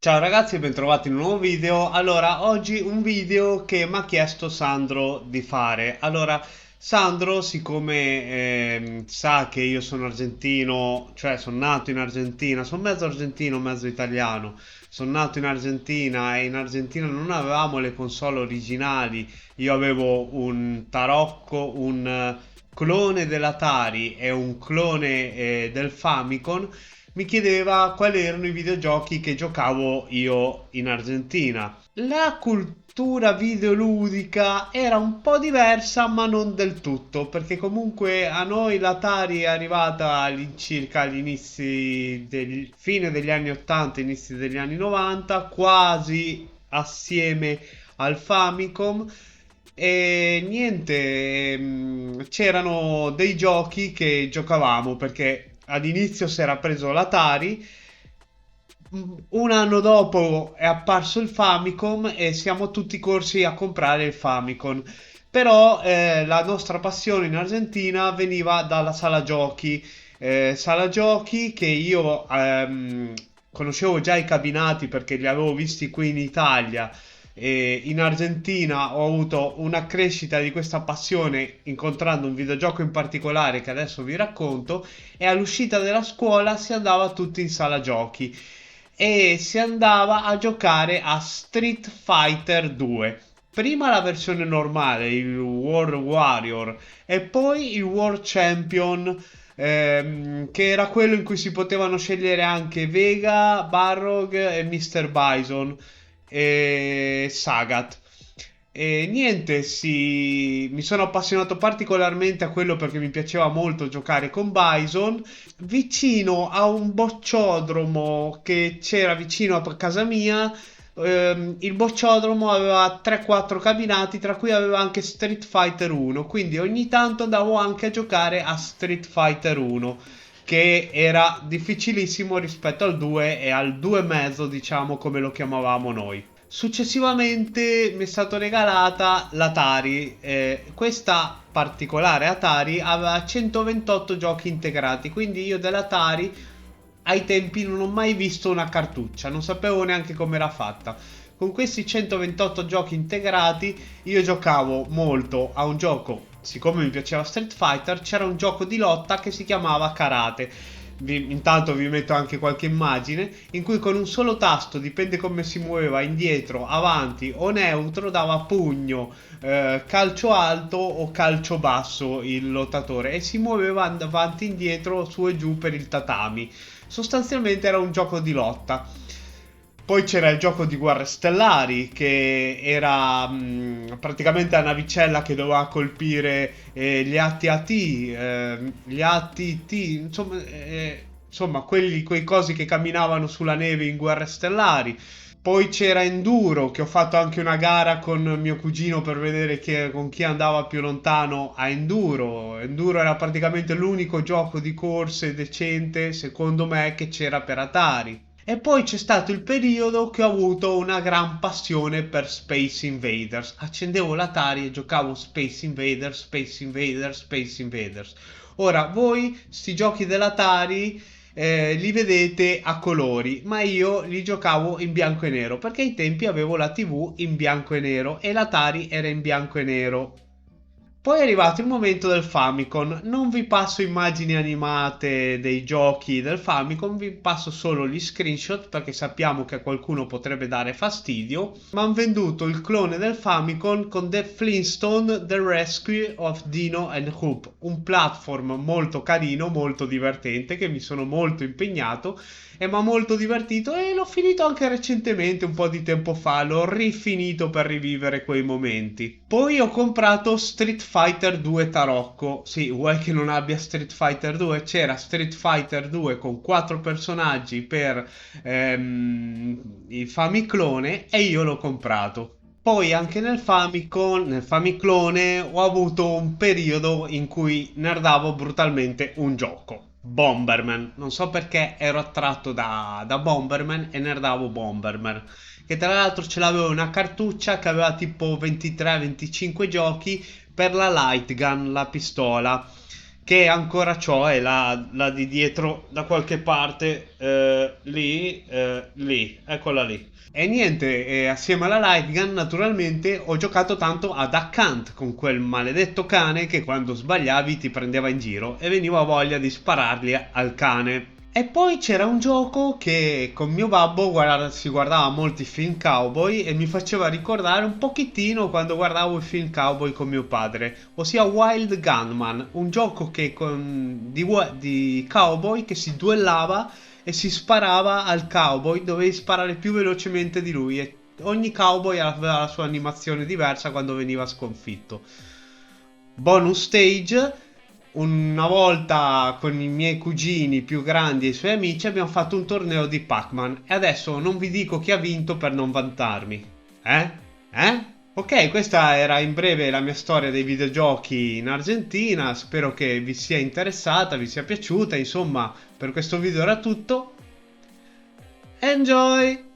Ciao ragazzi e bentrovati in un nuovo video. Allora, oggi un video che mi ha chiesto Sandro di fare. Allora, Sandro, siccome sa che io sono argentino, cioè sono nato in Argentina, sono mezzo argentino, mezzo italiano. Sono nato in Argentina e in Argentina non avevamo le console originali. Io avevo un tarocco, un clone dell'Atari e un clone del Famicom. Mi chiedeva quali erano i videogiochi che giocavo io in Argentina. La cultura videoludica era un po' diversa, ma non del tutto, perché comunque a noi l'Atari è arrivata all'incirca agli inizi del fine degli anni 80, inizi degli anni 90, quasi assieme al Famicom. E niente, c'erano dei giochi che giocavamo perché all'inizio si era preso l'Atari, un anno dopo è apparso il Famicom e siamo tutti corsi a comprare il Famicom. Però la nostra passione in Argentina veniva dalla sala giochi che io conoscevo già i cabinati perché li avevo visti qui in Italia. E in Argentina ho avuto una crescita di questa passione incontrando un videogioco in particolare che adesso vi racconto, e all'uscita della scuola si andava tutti in sala giochi e si andava a giocare a Street Fighter 2. Prima la versione normale, il World Warrior, e poi il World Champion, che era quello in cui si potevano scegliere anche Vega, Barrog e Mr. Bison e Sagat. E niente, mi sono appassionato particolarmente a quello perché mi piaceva molto giocare con Bison vicino a un bocciodromo che c'era vicino a casa mia. Il bocciodromo aveva 3-4 cabinati, tra cui aveva anche Street Fighter 1, quindi ogni tanto andavo anche a giocare a Street Fighter 1, che era difficilissimo rispetto al 2 e al 2 e mezzo, diciamo come lo chiamavamo noi. Successivamente mi è stata regalata l'Atari. Questa particolare Atari aveva 128 giochi integrati, quindi io dell'Atari ai tempi non ho mai visto una cartuccia, non sapevo neanche come era fatta. Con questi 128 giochi integrati io giocavo molto a un gioco, siccome mi piaceva Street Fighter, c'era un gioco di lotta che si chiamava Karate. Intanto vi metto anche qualche immagine in cui con un solo tasto, dipende come si muoveva, indietro, avanti o neutro, dava pugno, calcio alto o calcio basso il lottatore e si muoveva avanti e indietro, su e giù per il tatami. Sostanzialmente era un gioco di lotta. Poi c'era il gioco di Guerre Stellari, che era praticamente una navicella che doveva colpire gli AT-AT, gli AT-T, insomma quei cosi che camminavano sulla neve in Guerre Stellari. Poi c'era Enduro, che ho fatto anche una gara con mio cugino per vedere con chi andava più lontano a Enduro. Enduro era praticamente l'unico gioco di corse decente, secondo me, che c'era per Atari. E poi c'è stato il periodo che ho avuto una gran passione per Space Invaders. Accendevo l'Atari e giocavo Space Invaders, Space Invaders, Space Invaders. Ora, voi, sti giochi dell'Atari, li vedete a colori, ma io li giocavo in bianco e nero, perché ai tempi avevo la TV in bianco e nero e l'Atari era in bianco e nero. Poi è arrivato il momento del Famicom. Non vi passo immagini animate dei giochi del Famicom, vi passo solo gli screenshot perché sappiamo che a qualcuno potrebbe dare fastidio. Ma hanno venduto il clone del Famicom con The Flintstone The Rescue of Dino and Hoop, un platform molto carino, molto divertente, che mi sono molto impegnato e mi ha molto divertito e l'ho finito anche recentemente, un po' di tempo fa, l'ho rifinito per rivivere quei momenti. Poi ho comprato Street Fighter 2 Tarocco. Sì, vuoi che non abbia Street Fighter 2? C'era Street Fighter 2 con 4 personaggi per il Famiclone e io l'ho comprato. Poi anche nel Famiclone ho avuto un periodo in cui nerdavo brutalmente un gioco. Bomberman. Non so perché ero attratto da Bomberman e nerdavo Bomberman. Che tra l'altro ce l'avevo una cartuccia che aveva tipo 23-25 giochi per la light gun, la pistola, che ancora c'ho, è la di dietro da qualche parte, lì, eccola lì. E niente, assieme alla light gun naturalmente ho giocato tanto a Duck Hunt con quel maledetto cane che quando sbagliavi ti prendeva in giro e veniva voglia di sparargli al cane. E poi c'era un gioco che con mio babbo si guardava molti film cowboy e mi faceva ricordare un pochettino quando guardavo i film cowboy con mio padre, ossia Wild Gunman, un gioco di cowboy che si duellava e si sparava al cowboy, dovevi sparare più velocemente di lui e ogni cowboy aveva la sua animazione diversa quando veniva sconfitto. Bonus stage. Una volta con i miei cugini più grandi e i suoi amici abbiamo fatto un torneo di Pac-Man e adesso non vi dico chi ha vinto per non vantarmi. Eh? Eh? Ok, questa era in breve la mia storia dei videogiochi in Argentina, spero che vi sia interessata, vi sia piaciuta, insomma, per questo video era tutto. Enjoy!